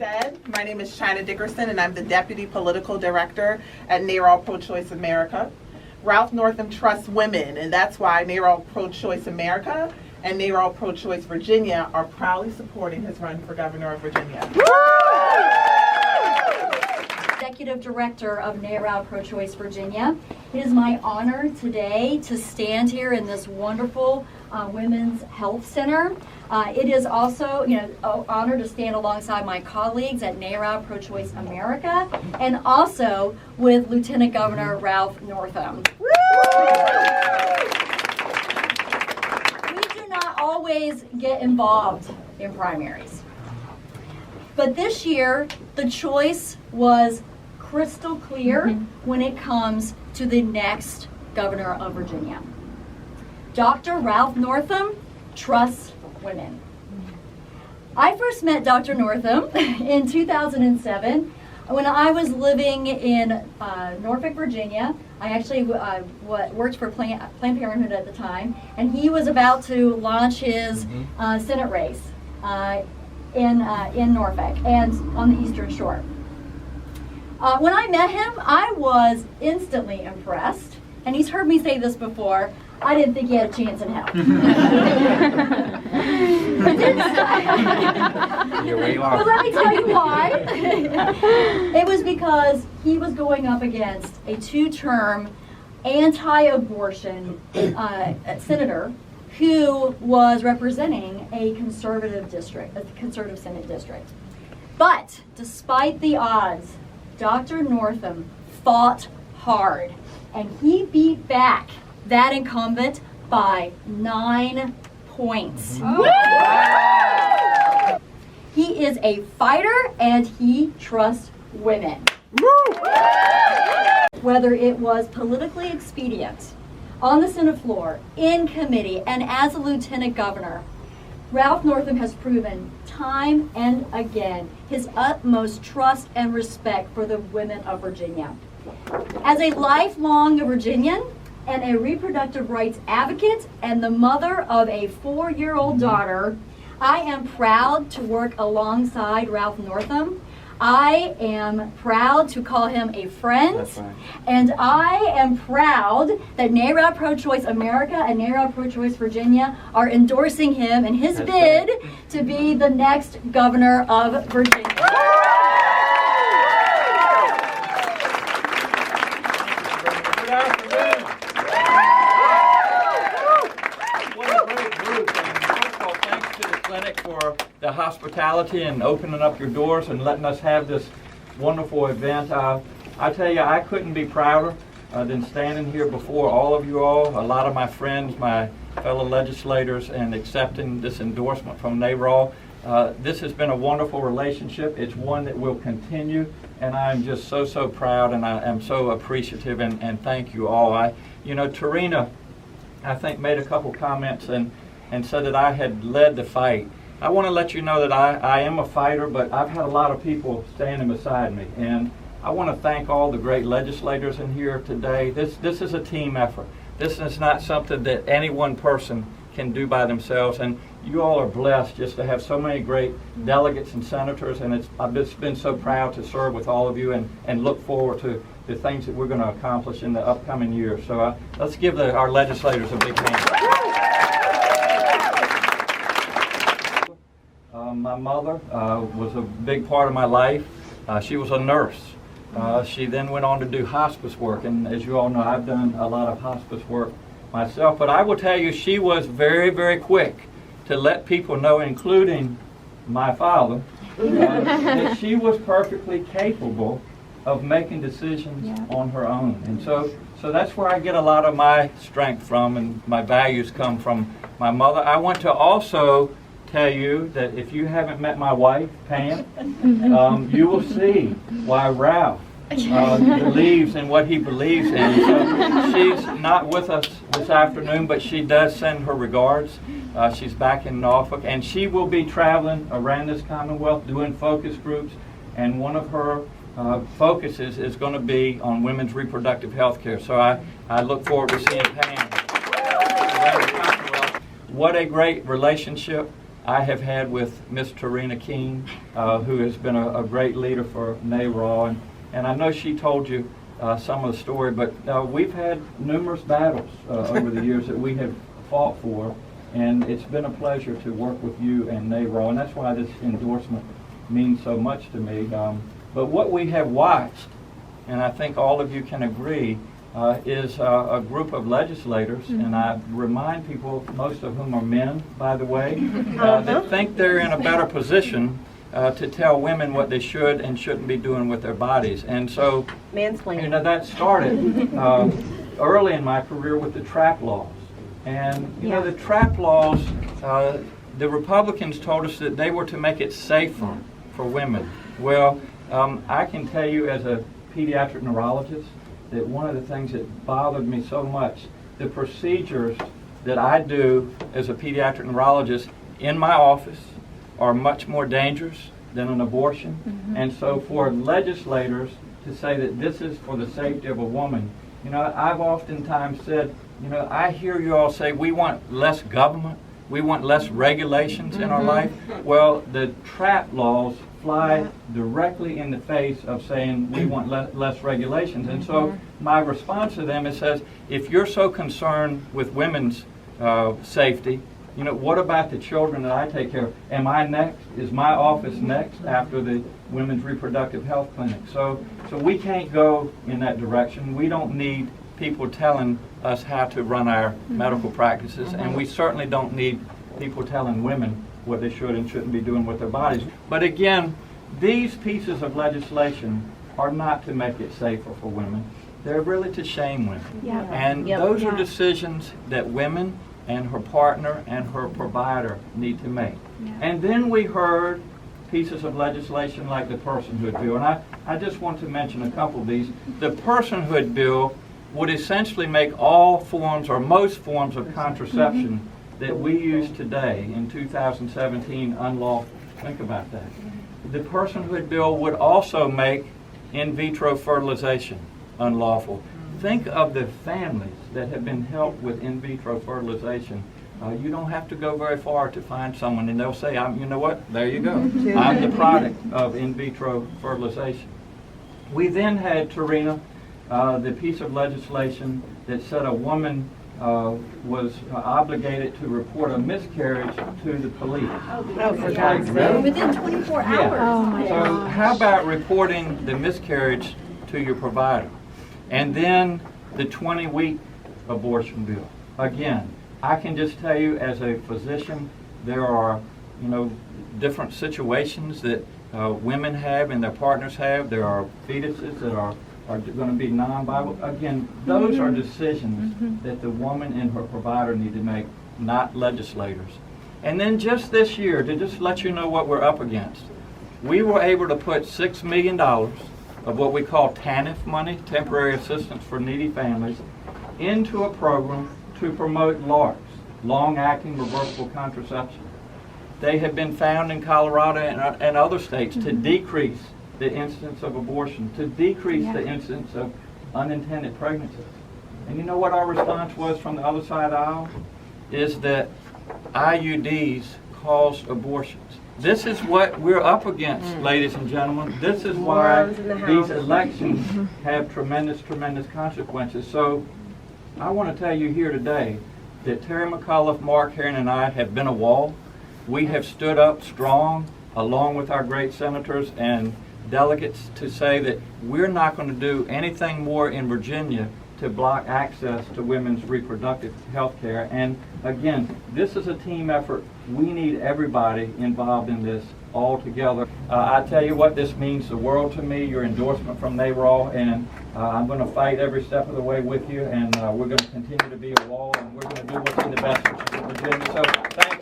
said, my name is China Dickerson, and I'm the Deputy Political Director at NARAL Pro-Choice America. Ralph Northam trusts women, and that's why NARAL Pro-Choice America and NARAL Pro-Choice Virginia are proudly supporting his run for governor of Virginia. Executive Director of NARAL Pro-Choice Virginia. It is my honor today to stand here in this wonderful Women's Health Center. It is also, an honor to stand alongside my colleagues at NARAL Pro-Choice America and also with Lieutenant Governor Ralph Northam. We do not always get involved in primaries. But this year, the choice was crystal clear when it comes to the next governor of Virginia. Dr. Ralph Northam trusts women. I first met Dr. Northam in 2007 when I was living in Norfolk, Virginia. I actually worked for Planned Parenthood at the time, and he was about to launch his Senate race in Norfolk and on the Eastern Shore. When I met him, I was instantly impressed, and he's heard me say this before. I didn't think he had a chance in hell. Here we are. But let me tell you why. It was because he was going up against a two-term anti-abortion senator who was representing a conservative district, a conservative Senate district. But despite the odds, Dr. Northam fought hard, and he beat back that incumbent by 9 points. Oh. He is a fighter, and he trusts women. Whether it was politically expedient, on the Senate floor, in committee, and as a lieutenant governor, Ralph Northam has proven time and again his utmost trust and respect for the women of Virginia. As a lifelong Virginian and a reproductive rights advocate and the mother of a 4-year-old daughter, I am proud to work alongside Ralph Northam. I am proud to call him a friend, right. And I am proud that NARAL Pro-Choice America and NARAL Pro-Choice Virginia are endorsing him in his bid to be the next governor of Virginia. Good afternoon. What a great group. And first of all, thanks to the clinic for the hospitality and opening up your doors and letting us have this wonderful event. I tell you, I couldn't be prouder than standing here before all of you all, a lot of my friends, my fellow legislators, and accepting this endorsement from NARAL. This has been a wonderful relationship. It's one that will continue, and I'm just so proud, and I am so appreciative, and thank you all. Tarina, I think, made a couple comments and said that I had led the fight. I want to let you know that I am a fighter, but I've had a lot of people standing beside me, and I want to thank all the great legislators in here today. This is a team effort. This is not something that any one person can do by themselves, and you all are blessed just to have so many great delegates and senators, and I've just been so proud to serve with all of you and look forward to the things that we're going to accomplish in the upcoming years. So let's give our legislators a big hand. My mother was a big part of my life. She was a nurse. She then went on to do hospice work, and as you all know, I've done a lot of hospice work myself. But I will tell you, she was very quick to let people know, including my father, that she was perfectly capable of making decisions on her own. And so that's where I get a lot of my strength from, and my values come from my mother. I want to also tell you that if you haven't met my wife, Pam, you will see why Ralph believes in what he believes in. So she's not with us this afternoon, but she does send her regards. She's back in Norfolk, and she will be traveling around this Commonwealth doing focus groups, and one of her focuses is going to be on women's reproductive health care. So I look forward to seeing Pam around the Commonwealth. What a great relationship. I have had with Miss Tarina King, who has been a great leader for NARAL, and I know she told you some of the story, but we've had numerous battles over the years that we have fought for, and it's been a pleasure to work with you and NARAL, and that's why this endorsement means so much to me. But what we have watched, and I think all of you can agree, is a group of legislators, and I remind people, most of whom are men, by the way, that think they're in a better position to tell women what they should and shouldn't be doing with their bodies. And so, Mansplaining. that started early in my career with the TRAP laws. And, the TRAP laws, the Republicans told us that they were to make it safer for women. Well, I can tell you as a pediatric neurologist that one of the things that bothered me so much, the procedures that I do as a pediatric neurologist in my office are much more dangerous than an abortion. And so for legislators to say that this is for the safety of a woman, I've oftentimes said, I hear you all say we want less government, we want less regulations in our life. Well, the TRAP laws fly directly in the face of saying we want less regulations. And so my response to them is says, if you're so concerned with women's safety, what about the children that I take care of? Am I next? Is my office next after the Women's Reproductive Health Clinic? So we can't go in that direction. We don't need people telling us how to run our medical practices, and we certainly don't need people telling women what they should and shouldn't be doing with their bodies. But again, these pieces of legislation are not to make it safer for women. They're really to shame women. And those are decisions that women and her partner and her provider need to make. And then we heard pieces of legislation like the personhood bill. And I just want to mention a couple of these. The personhood bill would essentially make all forms or most forms of contraception that we use today in 2017 unlawful. Think about that. The personhood bill would also make in vitro fertilization unlawful. Think of the families that have been helped with in vitro fertilization. You don't have to go very far to find someone, and they'll say, you know what, there you go. I'm the product of in vitro fertilization. We then had, Tarina, the piece of legislation that said a woman was obligated to report a miscarriage to the police. Within 24 hours. Oh my So gosh. how about reporting the miscarriage to your provider? And then the 20-week abortion bill. Again, I can just tell you as a physician, there are, different situations that women have and their partners have. There are fetuses that are going to be non-viable. Again, those are decisions that the woman and her provider need to make, not legislators. And then just this year, to just let you know what we're up against, we were able to put $6 million of what we call TANF money, temporary assistance for needy families, into a program to promote LARCs, long-acting reversible contraception. They have been found in Colorado and other states to decrease the incidence of abortion, to decrease the incidence of unintended pregnancies. And you know what our response was from the other side of the aisle? Is that IUDs cause abortions. This is what we're up against, ladies and gentlemen. This is why these elections have tremendous, tremendous consequences. So I want to tell you here today that Terry McAuliffe, Mark Herring, and I have been a wall. We have stood up strong, along with our great senators and delegates, to say that we're not going to do anything more in Virginia to block access to women's reproductive health care. And again, this is a team effort. We need everybody involved in this all together. I tell you what, this means the world to me, your endorsement from NARAL, and I'm going to fight every step of the way with you, and we're going to continue to be a wall, and we're going to do what's in the best interest of Virginia. So thank